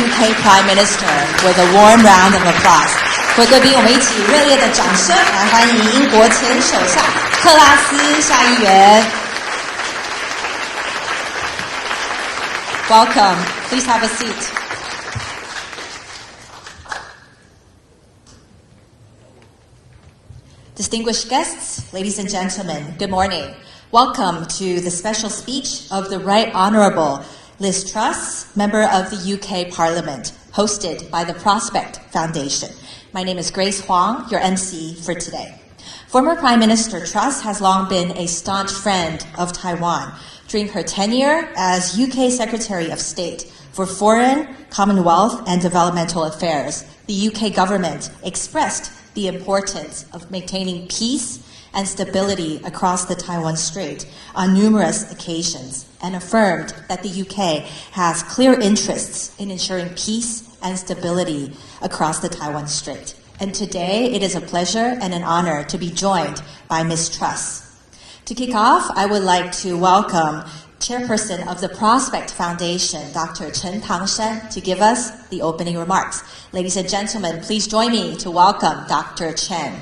UK Prime Minister with a warm round of applause. 各位贵宾，我们一起热烈的掌声来欢迎英国前首相特拉斯下议员。Welcome. Please have a seat. Distinguished guests, ladies and gentlemen, good morning. Welcome to the special speech of the Right Honourable Liz Truss, member of the UK Parliament, hosted by the Prospect Foundation. My name is Grace Huang, your MC for today. Former Prime Minister Truss has long been a staunch friend of Taiwan. During her tenure as UK Secretary of State for Foreign, Commonwealth and Developmental Affairs, the UK government expressed the importance of maintaining peace and stability across the Taiwan Strait on numerous occasions and affirmed that the UK has clear interests in ensuring peace and stability across the Taiwan Strait. And today, it is a pleasure and an honor to be joined by Ms. Truss. To kick off, I would like to welcome Chairperson of the Prospect Foundation, Dr. Chen Tangshan, to give us the opening remarks. Ladies and gentlemen, please join me to welcome Dr. Chen.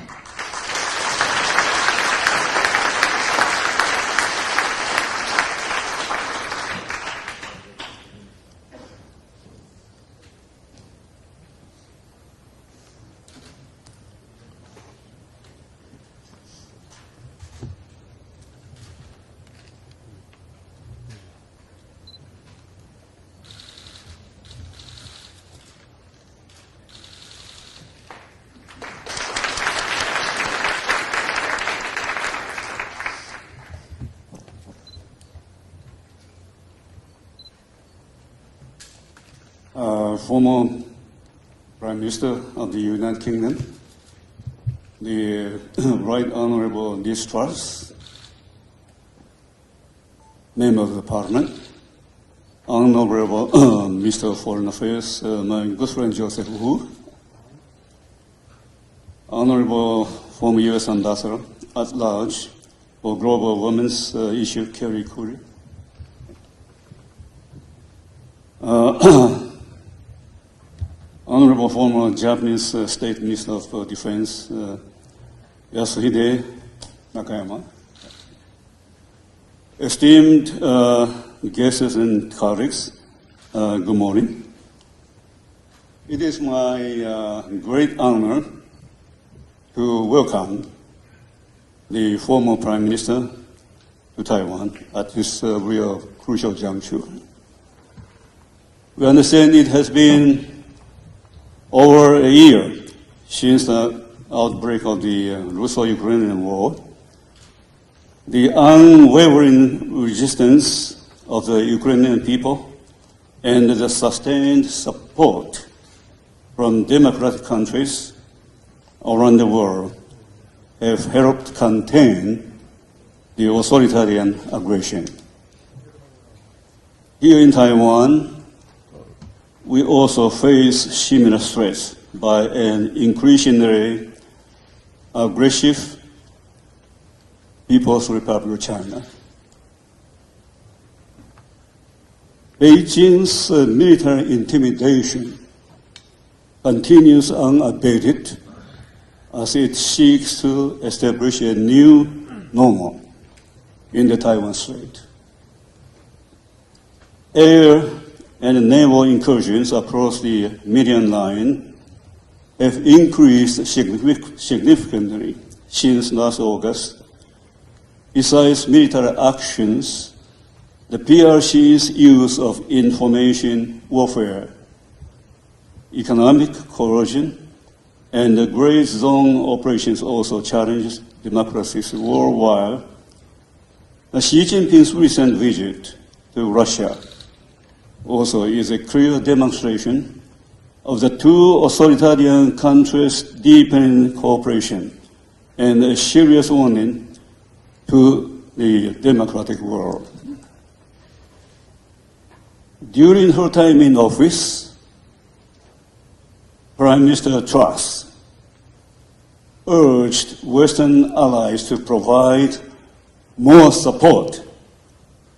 Former Prime Minister of the United Kingdom, the Right Honourable Liz Truss, Member of the Parliament, Honourable Mr. Foreign Affairs, my good friend Joseph Wu, Honourable former U.S. Ambassador at Large for Global Women's Issue, Kerry Curry, Honorable former Japanese State Minister of Defense, Yasuhide Nakayama, esteemed guests and colleagues, good morning. It is my great honor to welcome the former Prime Minister to Taiwan at this real crucial juncture. We understand it has been over a year since the outbreak of the Russo-Ukrainian war. The unwavering resistance of the Ukrainian people and the sustained support from democratic countries around the world have helped contain the authoritarian aggression. Here in Taiwan, we also face similar threats by an increasingly aggressive People's Republic of China. Beijing's military intimidation continues unabated as it seeks to establish a new normal in the Taiwan Strait. Air and naval incursions across the median line have increased significantly since last August. Besides military actions, the PRC's use of information warfare, economic coercion, and the gray zone operations also challenge democracies worldwide. Xi Jinping's recent visit to Russia also is a clear demonstration of the two authoritarian countries' deepening cooperation and a serious warning to the democratic world. During her time in office, Prime Minister Truss urged Western allies to provide more support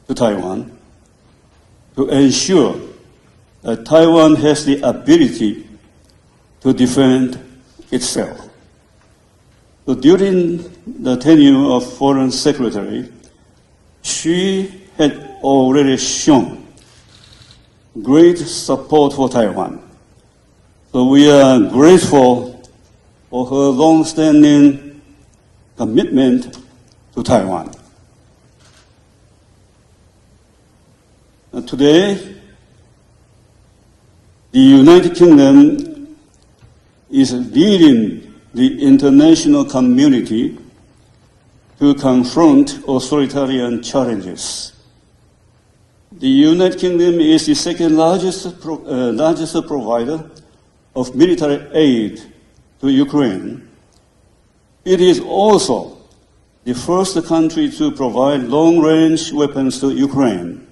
to Taiwan to ensure Taiwan has the ability to defend itself. So during the tenure of Foreign Secretary, she had already shown great support for Taiwan. So we are grateful for her long-standing commitment to Taiwan. Today, the United Kingdom is leading the international community to confront authoritarian challenges. The United Kingdom is the second largest provider of military aid to Ukraine. It is also the first country to provide long-range weapons to Ukraine.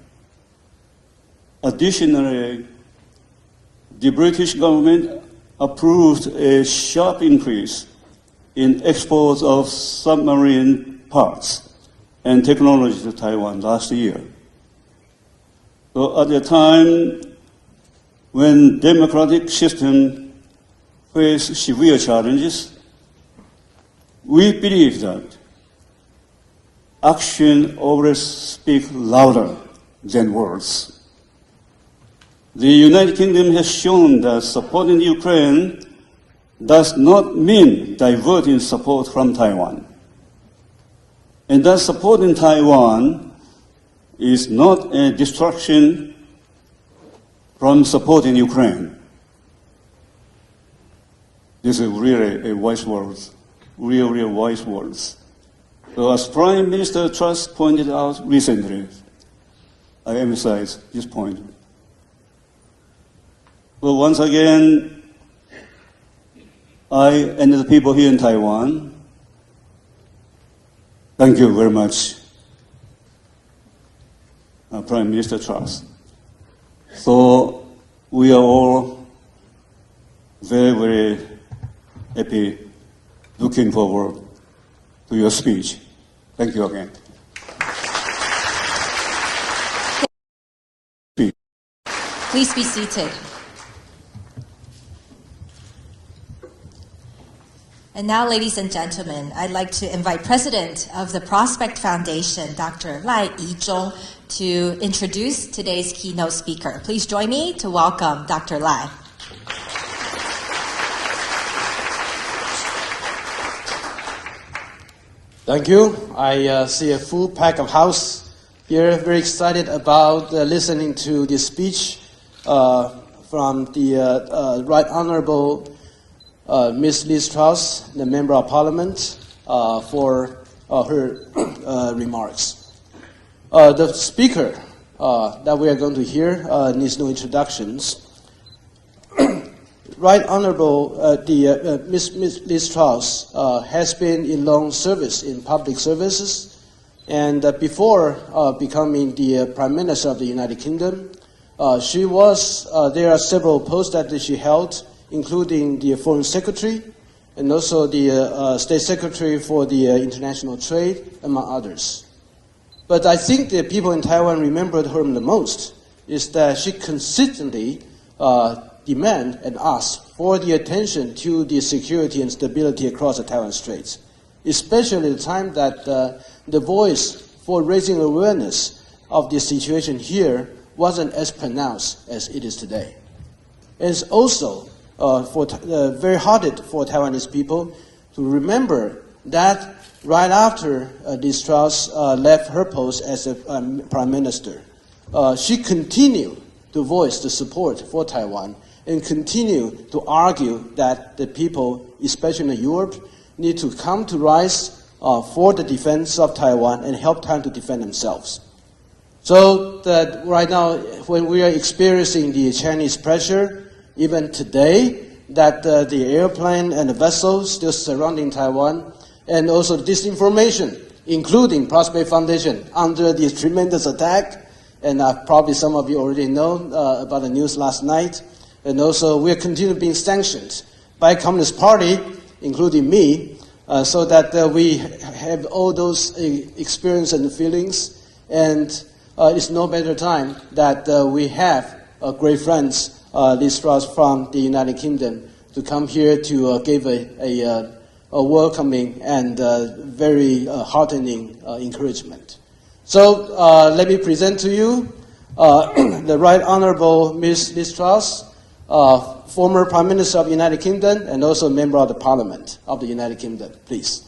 Additionally, the British government approved a sharp increase in exports of submarine parts and technology to Taiwan last year. So at a time when democratic system face severe challenges, we believe that action always speaks louder than words. The United Kingdom has shown that supporting Ukraine does not mean diverting support from Taiwan, and that supporting Taiwan is not a distraction from supporting Ukraine. This is really a wise words, real wise words. So as Prime Minister Truss pointed out recently, I emphasize this point. So once again, I and the people here in Taiwan, thank you very much, Prime Minister Truss. So we are all very happy, looking forward to your speech. Thank you again. Please be seated. And now, ladies and gentlemen, I'd like to invite President of the Prospect Foundation, Dr. Lai Yizhong, to introduce today's keynote speaker. Please join me to welcome Dr. Lai. Thank you. I see a full pack of house here. Very excited about listening to this speech from the Right Honorable Ms. Liz Truss, the Member of Parliament, for her remarks. The speaker that we are going to hear needs no introductions. Right Honorable Ms. Liz Truss has been in long service in public services, and before becoming the Prime Minister of the United Kingdom, she was, there are several posts that she held, including the Foreign Secretary and also the State Secretary for the International Trade, among others. But I think the people in Taiwan remembered her the most is that she consistently demand and ask for the attention to the security and stability across the Taiwan Straits, especially the time that the voice for raising awareness of the situation here wasn't as pronounced as it is today. It's also very hard for Taiwanese people to remember that right after Liz Truss left her post as a Prime Minister, she continued to voice the support for Taiwan and continue to argue that the people, especially in Europe, need to come to rise for the defense of Taiwan and help Taiwan to defend themselves. So that right now, when we are experiencing the Chinese pressure, even today, that the airplane and the vessels still surrounding Taiwan, and also disinformation, including Prospect Foundation, under this tremendous attack, and probably some of you already know about the news last night, and also we are continuing being sanctioned by Communist Party, including me, so that we have all those experiences and feelings, and it's no better time that we have great friends, Liz Truss from the United Kingdom, to come here to give a welcoming and very heartening encouragement. So let me present to you the Right Honourable Ms. Liz Truss, former Prime Minister of the United Kingdom and also a member of the Parliament of the United Kingdom. Please.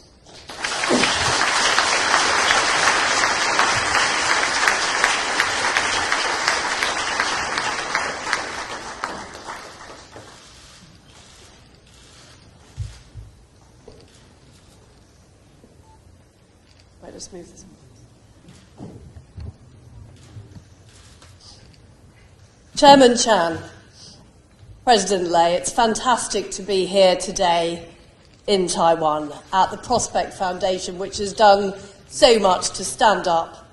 Right, let's move this. Chairman Chan, President Lei, it's fantastic to be here today in Taiwan at the Prospect Foundation, which has done so much to stand up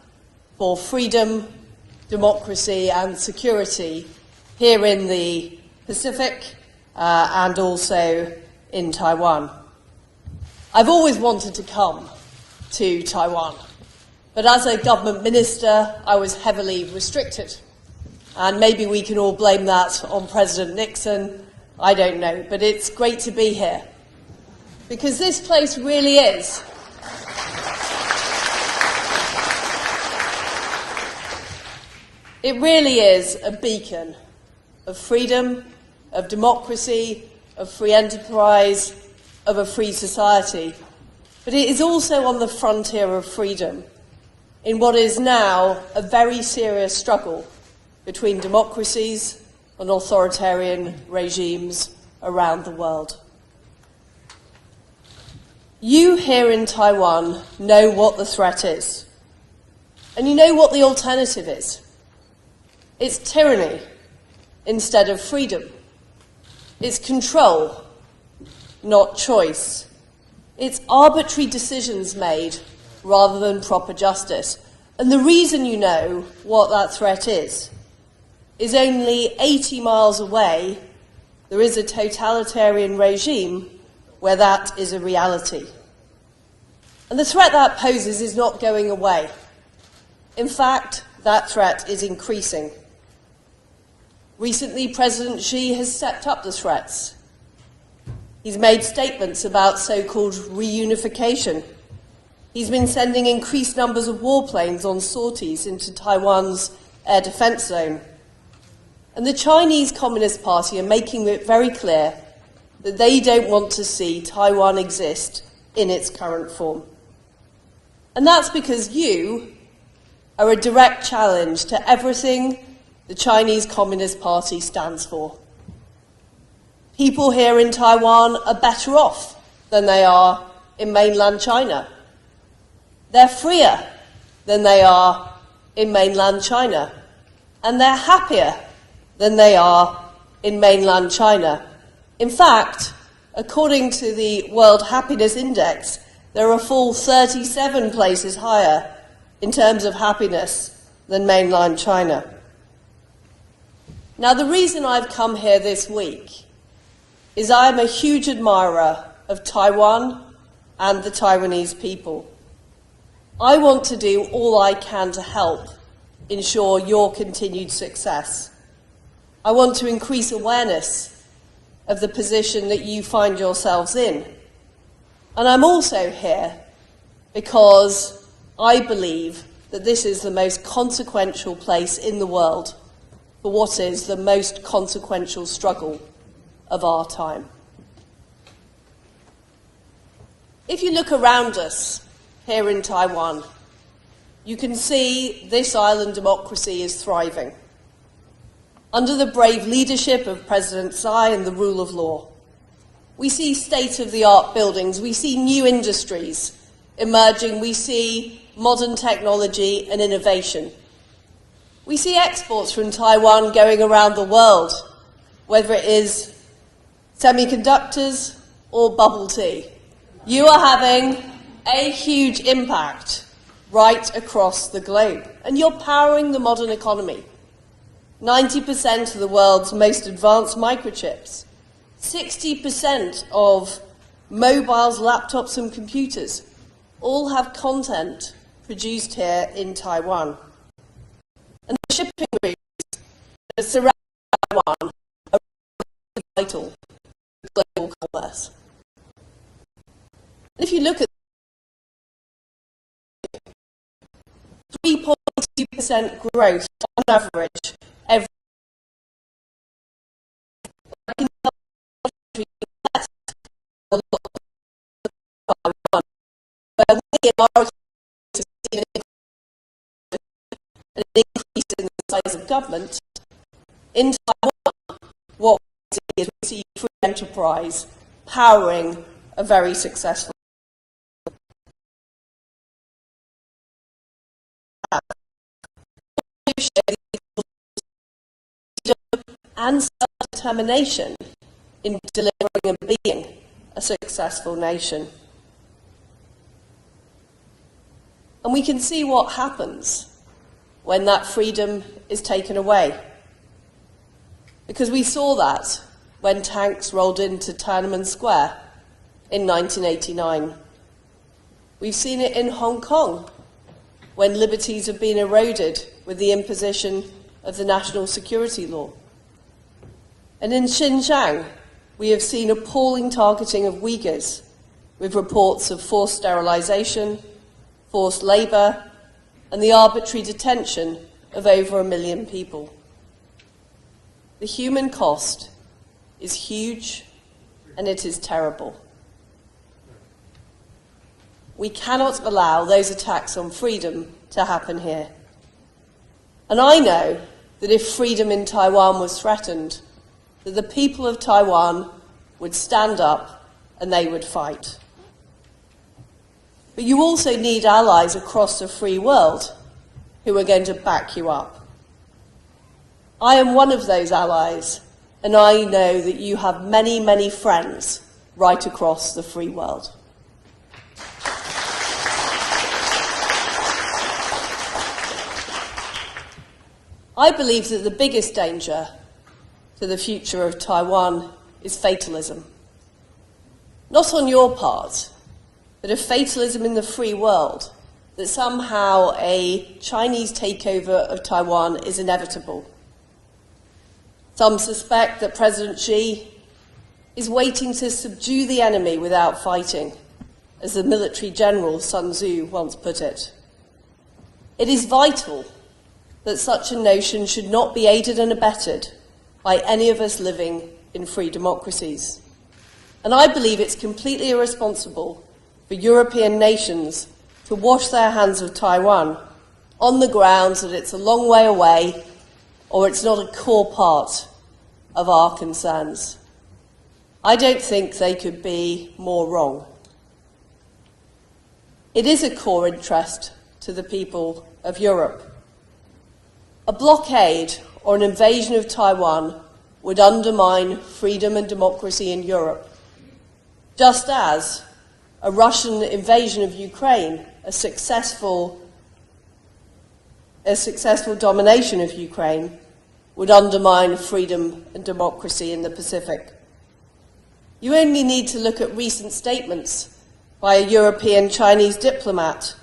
for freedom, democracy and security here in the Pacific and also in Taiwan. I've always wanted to come to Taiwan, but as a government minister, I was heavily restricted. And maybe we can all blame that on President Nixon, I don't know, but it's great to be here. Because this place really is a beacon of freedom, of democracy, of free enterprise, of a free society. But it is also on the frontier of freedom in what is now a very serious struggle between democracies and authoritarian regimes around the world. You here in Taiwan know what the threat is, and you know what the alternative is. It's tyranny instead of freedom. It's control, not choice. It's arbitrary decisions made rather than proper justice. And the reason you know what that threat is only 80 miles away, there is a totalitarian regime where that is a reality. And the threat that poses is not going away. In fact, that threat is increasing. Recently, President Xi has stepped up the threats. He's made statements about so-called reunification. He's been sending increased numbers of warplanes on sorties into Taiwan's air defense zone. And the Chinese Communist Party are making it very clear that they don't want to see Taiwan exist in its current form. And that's because you are a direct challenge to everything the Chinese Communist Party stands for. People here in Taiwan are better off than they are in mainland China. They're freer than they are in mainland China. And they're happier than they are in mainland China. In fact, according to the World Happiness Index, there are a full 37 places higher in terms of happiness than mainland China. Now, the reason I've come here this week is I am a huge admirer of Taiwan and the Taiwanese people. I want to do all I can to help ensure your continued success. I want to increase awareness of the position that you find yourselves in. And I'm also here because I believe that this is the most consequential place in the world for what is the most consequential struggle of our time. If you look around us here in Taiwan, you can see this island democracy is thriving. Under the brave leadership of President Tsai and the rule of law, we see state-of-the-art buildings, we see new industries emerging, we see modern technology and innovation. We see exports from Taiwan going around the world, whether it is semiconductors or bubble tea. You are having a huge impact right across the globe, and you're powering the modern economy. 90% of the world's most advanced microchips, 60% of mobiles, laptops and computers all have content produced here in Taiwan. And the shipping routes that surround Taiwan are vital to global commerce. And if you look at 3.2% growth on average every where we are to see an increase in the size of government, in Taiwan, what we see free enterprise powering a very successful and self-determination in delivering and being a successful nation. And we can see what happens when that freedom is taken away. Because we saw that when tanks rolled into Tiananmen Square in 1989. We've seen it in Hong Kong when liberties have been eroded with the imposition of the national security law. And in Xinjiang, we have seen appalling targeting of Uyghurs with reports of forced sterilization, forced labor, and the arbitrary detention of over 1 million people. The human cost is huge and it is terrible. We cannot allow those attacks on freedom to happen here. And I know that if freedom in Taiwan was threatened, that the people of Taiwan would stand up and they would fight. But you also need allies across the free world who are going to back you up. I am one of those allies, and I know that you have many, many friends right across the free world. I believe that the biggest danger to the future of Taiwan is fatalism. Not on your part, but a fatalism in the free world, that somehow a Chinese takeover of Taiwan is inevitable. Some suspect that President Xi is waiting to subdue the enemy without fighting, as the military general Sun Tzu once put it. It is vital that such a notion should not be aided and abetted by any of us living in free democracies. And I believe it's completely irresponsible for European nations to wash their hands of Taiwan on the grounds that it's a long way away or it's not a core part of our concerns. I don't think they could be more wrong. It is a core interest to the people of Europe. A blockade or an invasion of Taiwan would undermine freedom and democracy in Europe, just as a Russian invasion of Ukraine, a successful domination of Ukraine, would undermine freedom and democracy in the Pacific. You only need to look at recent statements by a European Chinese diplomat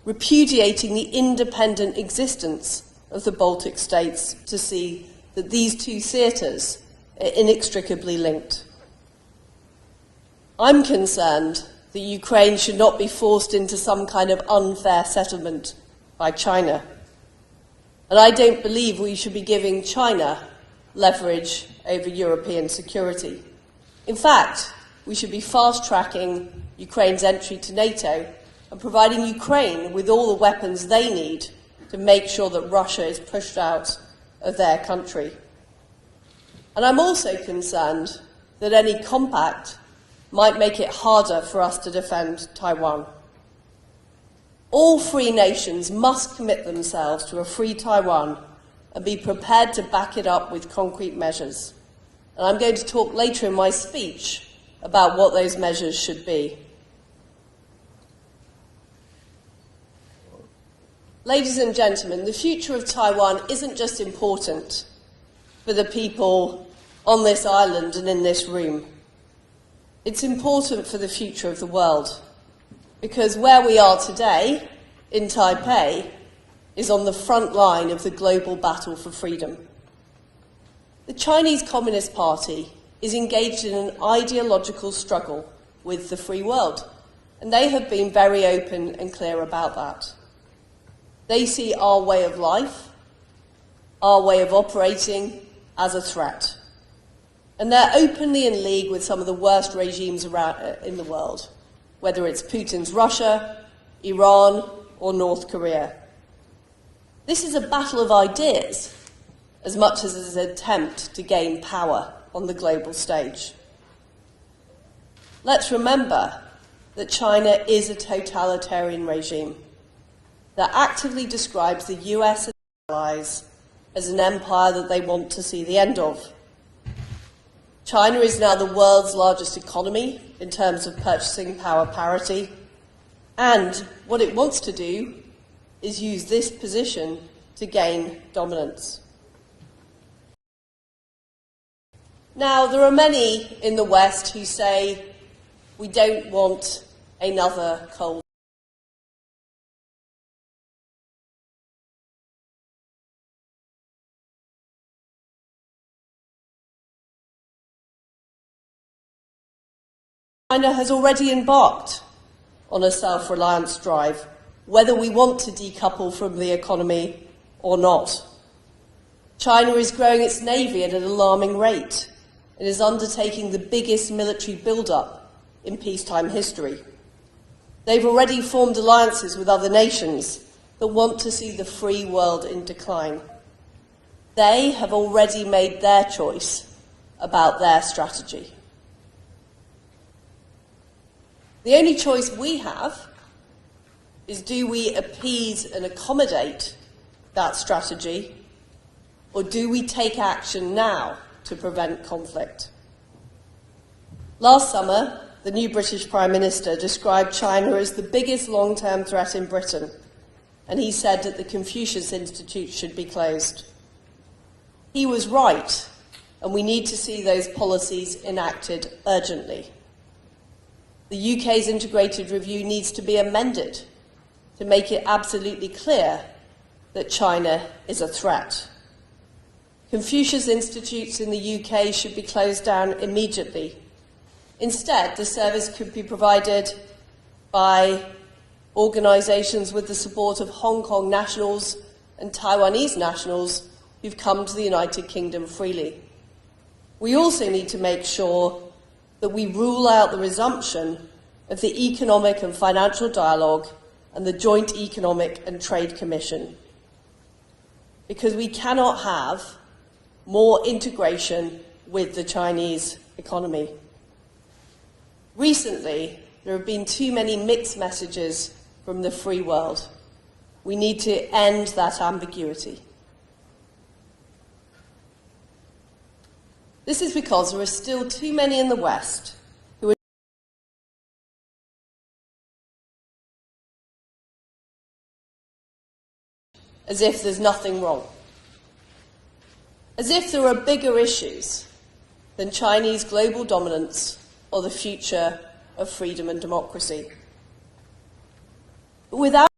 repudiating the independent existence of the Baltic states to see that these two theatres are inextricably linked. I'm concerned that Ukraine should not be forced into some kind of unfair settlement by China. And I don't believe we should be giving China leverage over European security. In fact, we should be fast-tracking Ukraine's entry to NATO and providing Ukraine with all the weapons they need to make sure that Russia is pushed out of their country. And I'm also concerned that any compact might make it harder for us to defend Taiwan. All free nations must commit themselves to a free Taiwan and be prepared to back it up with concrete measures. And I'm going to talk later in my speech about what those measures should be. Ladies and gentlemen, the future of Taiwan isn't just important for the people on this island and in this room. It's important for the future of the world, because where we are today, in Taipei, is on the front line of the global battle for freedom. The Chinese Communist Party is engaged in an ideological struggle with the free world, and they have been very open and clear about that. They see our way of life, our way of operating, as a threat. And they're openly in league with some of the worst regimes around in the world, whether it's Putin's Russia, Iran, or North Korea. This is a battle of ideas as much as it is an attempt to gain power on the global stage. Let's remember that China is a totalitarian regime that actively describes the US and allies as an empire that they want to see the end of. China is now the world's largest economy in terms of purchasing power parity, and what it wants to do is use this position to gain dominance. Now, there are many in the West who say we don't want another Cold War. China has already embarked on a self-reliance drive, whether we want to decouple from the economy or not. China is growing its navy at an alarming rate and is undertaking the biggest military build-up in peacetime history. They've already formed alliances with other nations that want to see the free world in decline. They have already made their choice about their strategy. The only choice we have is, do we appease and accommodate that strategy, or do we take action now to prevent conflict? Last summer, the new British Prime Minister described China as the biggest long-term threat in Britain, and he said that the Confucius Institute should be closed. He was right, and we need to see those policies enacted urgently. The UK's integrated review needs to be amended to make it absolutely clear that China is a threat. Confucius Institutes in the UK should be closed down immediately. Instead, the service could be provided by organisations with the support of Hong Kong nationals and Taiwanese nationals who've come to the United Kingdom freely. We also need to make sure that we rule out the resumption of the Economic and Financial Dialogue and the Joint Economic and Trade Commission, because we cannot have more integration with the Chinese economy. Recently, there have been too many mixed messages from the free world. We need to end that ambiguity. This is because there are still too many in the West who are as if there's nothing wrong, as if there are bigger issues than Chinese global dominance or the future of freedom and democracy. But without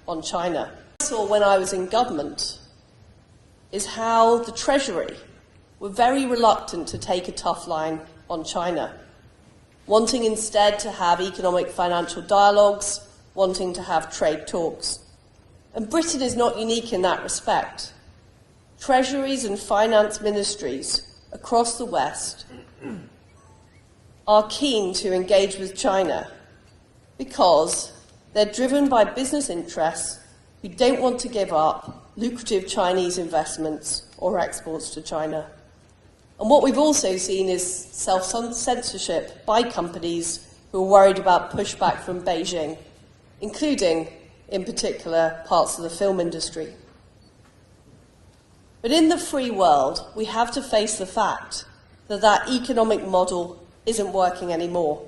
on China. What I saw when I was in government is how the Treasury were very reluctant to take a tough line on China, wanting instead to have economic financial dialogues, wanting to have trade talks. And Britain is not unique in that respect. Treasuries and finance ministries across the West are keen to engage with China because they're driven by business interests who don't want to give up lucrative Chinese investments or exports to China. And what we've also seen is self-censorship by companies who are worried about pushback from Beijing, including, in particular, parts of the film industry. But in the free world, we have to face the fact that that economic model isn't working anymore.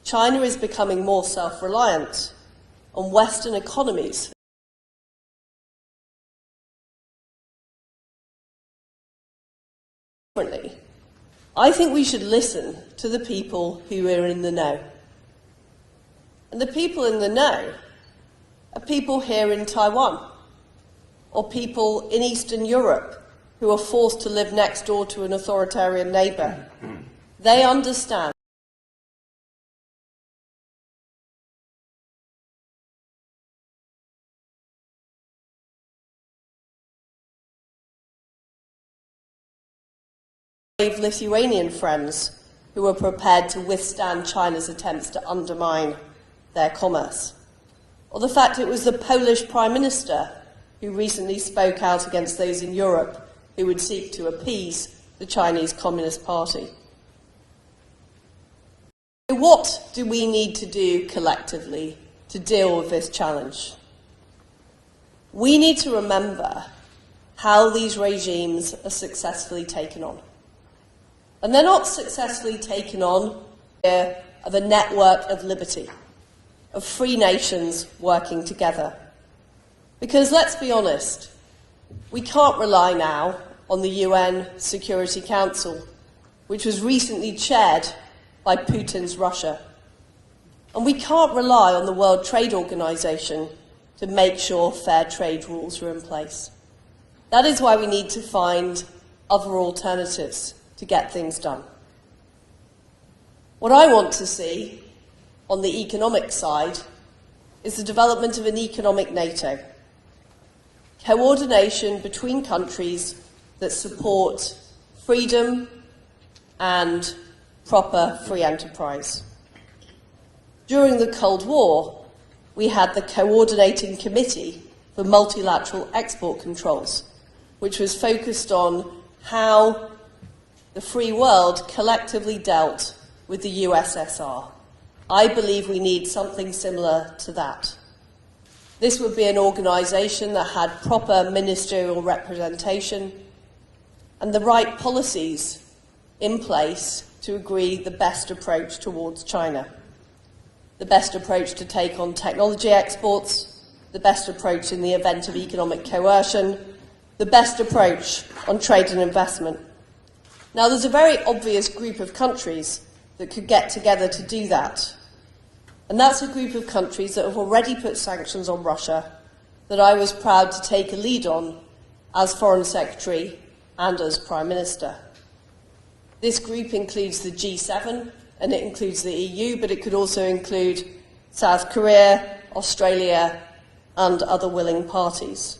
China is becoming more self-reliant on Western economies. I think we should listen to the people who are in the know. And the people in the know are people here in Taiwan, or people in Eastern Europe who are forced to live next door to an authoritarian neighbour. They understand Lithuanian friends who are prepared to withstand China's attempts to undermine their commerce. Or the fact it was the Polish Prime Minister who recently spoke out against those in Europe who would seek to appease the Chinese Communist Party. So what do we need to do collectively to deal with this challenge? We need to remember how these regimes are successfully taken on. And they're not successfully taken on of a network of liberty, of free nations working together. Because let's be honest, we can't rely now on the UN Security Council, which was recently chaired by Putin's Russia. And we can't rely on the World Trade Organization to make sure fair trade rules are in place. That is why we need to find other alternatives to get things done. What I want to see on the economic side is the development of an economic NATO, coordination between countries that support freedom and proper free enterprise. During the Cold War, we had the Coordinating Committee for Multilateral Export Controls, which was focused on how the free world collectively dealt with the USSR. I believe we need something similar to that. This would be an organisation that had proper ministerial representation and the right policies in place to agree the best approach towards China. The best approach to take on technology exports, the best approach in the event of economic coercion, the best approach on trade and investment. Now, there's a very obvious group of countries that could get together to do that. And that's a group of countries that have already put sanctions on Russia that I was proud to take a lead on as Foreign Secretary and as Prime Minister. This group includes the G7 and it includes the EU, but it could also include South Korea, Australia, and other willing parties.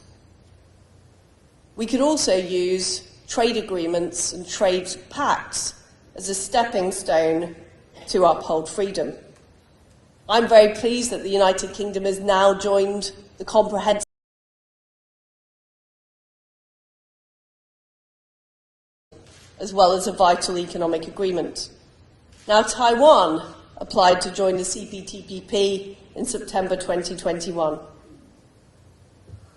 We could also use trade agreements and trade pacts as a stepping stone to uphold freedom. I'm very pleased that the United Kingdom has now joined the comprehensive as well as a vital economic agreement. Now, Taiwan applied to join the CPTPP in September 2021.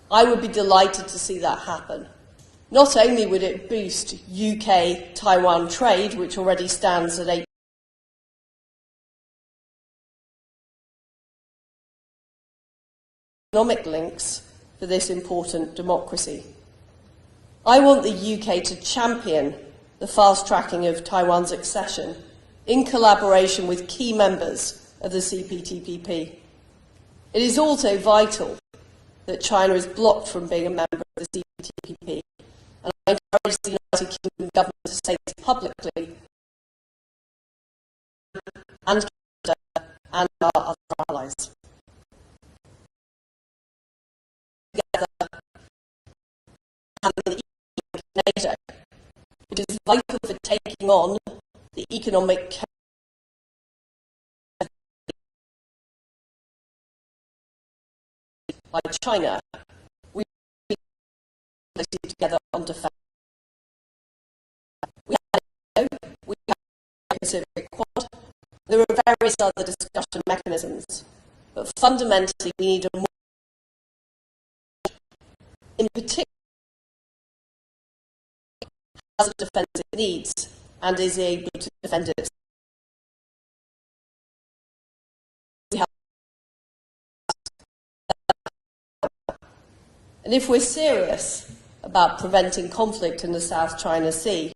I would be delighted to see that happen. Not only would it boost UK-Taiwan trade, which already stands at 8 economic links for this important democracy. I want the UK to champion the fast-tracking of Taiwan's accession in collaboration with key members of the CPTPP. It is also vital that China is blocked from being a member of the CPTPP, and I encourage the United Kingdom government to say this publicly, and Canada and our other allies. Together, having the NATO, which is vital for taking on the economic by China, we work together on defence. We have a Pacific Quad. There are various other discussion mechanisms, but fundamentally we need a more, in particular, has the defence it needs and is able to defend it. And if we're serious about preventing conflict in the South China Sea,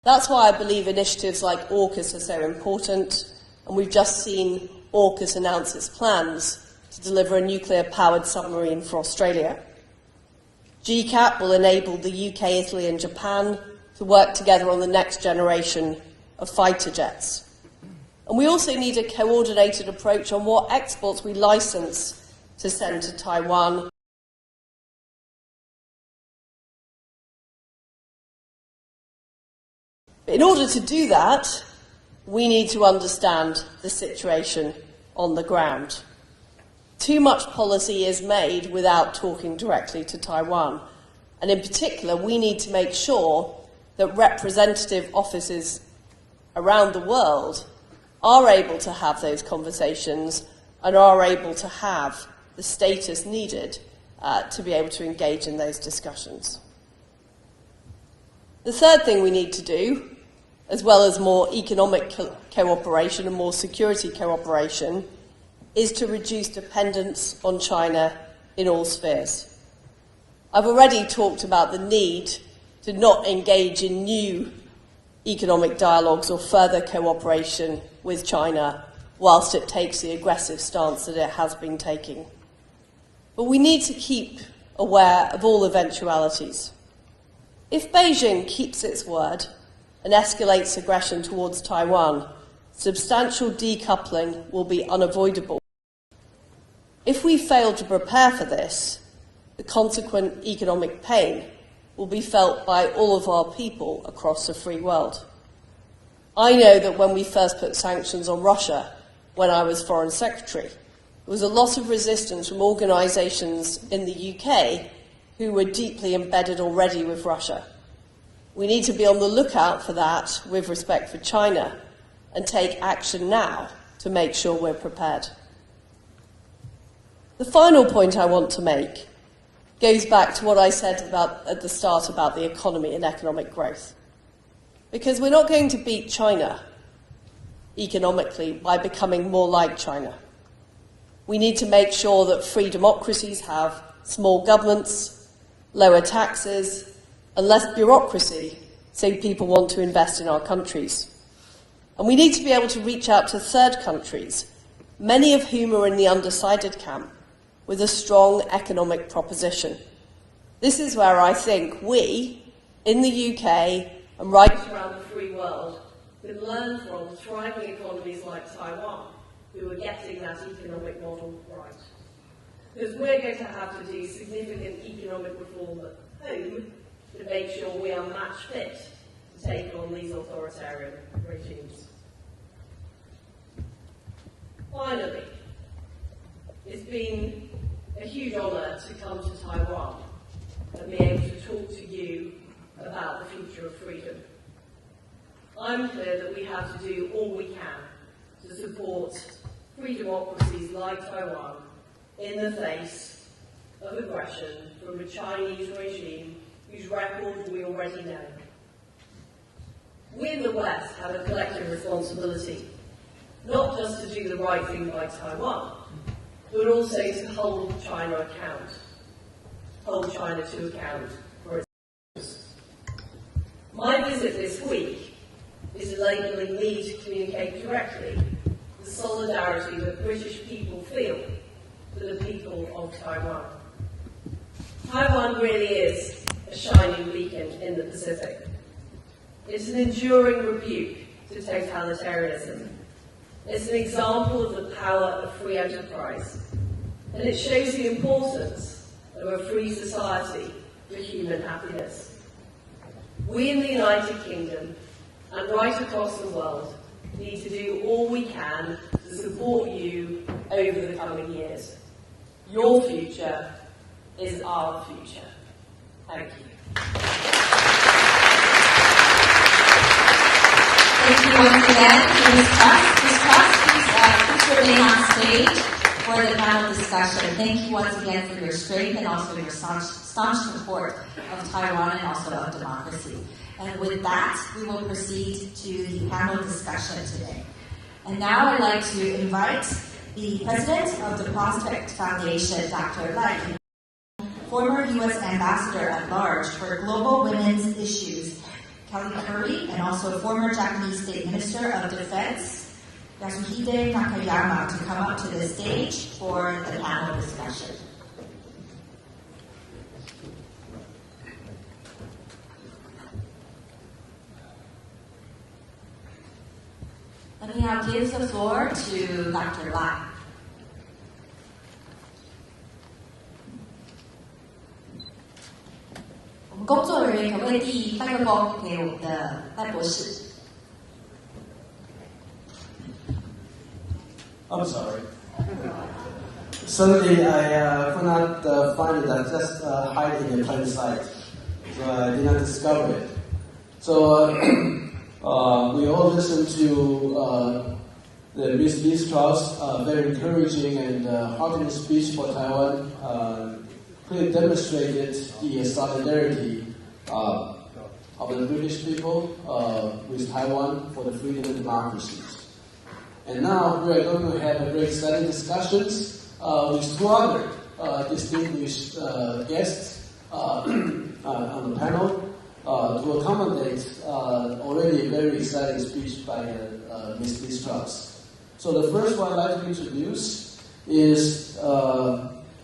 that's why I believe initiatives like AUKUS are so important, and we've just seen AUKUS announce its plans to deliver a nuclear-powered submarine for Australia. GCAP will enable the UK, Italy and Japan to work together on the next generation of fighter jets. And we also need a coordinated approach on what exports we license to send to Taiwan. In order to do that, we need to understand the situation on the ground. Too much policy is made without talking directly to Taiwan. And in particular, we need to make sure that representative offices around the world are able to have those conversations and are able to have the status needed to be able to engage in those discussions. The third thing we need to do, as well as more economic cooperation and more security cooperation, is to reduce dependence on China in all spheres. I've already talked about the need to not engage in new economic dialogues or further cooperation with China whilst it takes the aggressive stance that it has been taking. But we need to keep aware of all eventualities. If Beijing keeps its word and escalates aggression towards Taiwan, substantial decoupling will be unavoidable. If we fail to prepare for this, the consequent economic pain will be felt by all of our people across the free world. I know that when we first put sanctions on Russia, when I was Foreign Secretary, there was a lot of resistance from organisations in the UK who were deeply embedded already with Russia. We need to be on the lookout for that with respect for China and take action now to make sure we're prepared. The final point I want to make goes back to what I said at the start about the economy and economic growth. Because we're not going to beat China economically by becoming more like China. We need to make sure that free democracies have small governments, lower taxes, and less bureaucracy so people want to invest in our countries. And we need to be able to reach out to third countries, many of whom are in the undecided camp, with a strong economic proposition. This is where I think we, in the UK and right around the free world, can learn from thriving economies like Taiwan, who are getting that economic model right. Because we're going to have to do significant economic reform at home to make sure we are match fit to take on these authoritarian regimes. Finally, it's been a huge honour to come to Taiwan and be able to talk to you about the future of freedom. I'm clear that we have to do all we can to support free democracies like Taiwan in the face of aggression from a Chinese regime whose record we already know. We in the West have a collective responsibility, not just to do the right thing by Taiwan, but also to hold China to account for its actions. My visit this week is enabling me to communicate directly solidarity that British people feel for the people of Taiwan. Taiwan really is a shining beacon in the Pacific. It's an enduring rebuke to totalitarianism. It's an example of the power of free enterprise, and it shows the importance of a free society for human happiness. We in the United Kingdom, and right across the world, need to do all we can to support you over the coming years. Your future is our future. Thank you. Thank you once again to Ms. Truss. Ms. Truss, please remain on stage for the panel discussion. Thank you once again for your strength and also your staunch support of Taiwan and also of democracy. And with that, we will proceed to the panel discussion today. And now I'd like to invite the president of the Prospect Foundation, Dr. Lai, former U.S. Ambassador at Large for Global Women's Issues, Kelly Curry, and also former Japanese State Minister of Defense, Yasuhide Nakayama, to come up to the stage for the panel discussion. Let me now give the floor to Dr. Lai. 我们工作人员可不可以递麦克风给我们的赖博士？ I'm sorry. Suddenly, I could not find it. I just hide in the plain sight, so I did not discover it. So we all listened to the Ms. Liz Truss' very encouraging and heartening speech for Taiwan. Clearly demonstrated the solidarity of the British people with Taiwan for the freedom and democracy. And now we are going to have a very exciting discussions with two other distinguished guests on the panel to accommodate already a very exciting speech by Ms. Liz Truss. So the first one I'd like to introduce is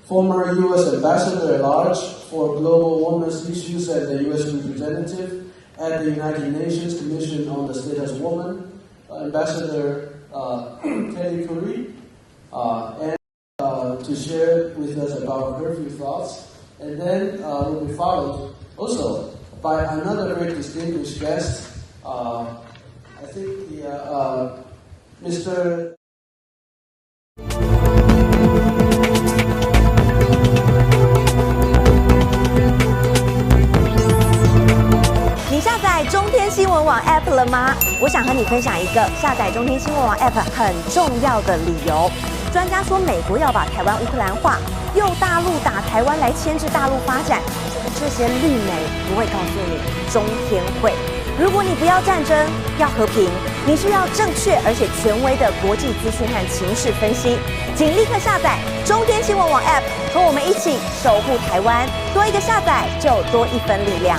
former U.S. Ambassador at Large for Global Women's Issues and the U.S. Representative at the United Nations Commission on the Status of Women, Ambassador Kelly Curry, and to share with us about her few thoughts. And then will be followed also by another very distinguished guest, I think Mr. 你下载中天新闻网 App 了吗？我想和你分享一个下载中天新闻网 App 很重要的理由。专家说，美国要把台湾乌克兰化，用大陆打台湾来牵制大陆发展，这些绿媒不会告诉你，中天会。如果你不要战争，要和平，你需要正确而且权威的国际资讯和情势分析，请立刻下载中天新闻网 App， 和我们一起守护台湾。多一个下载，就多一分力量。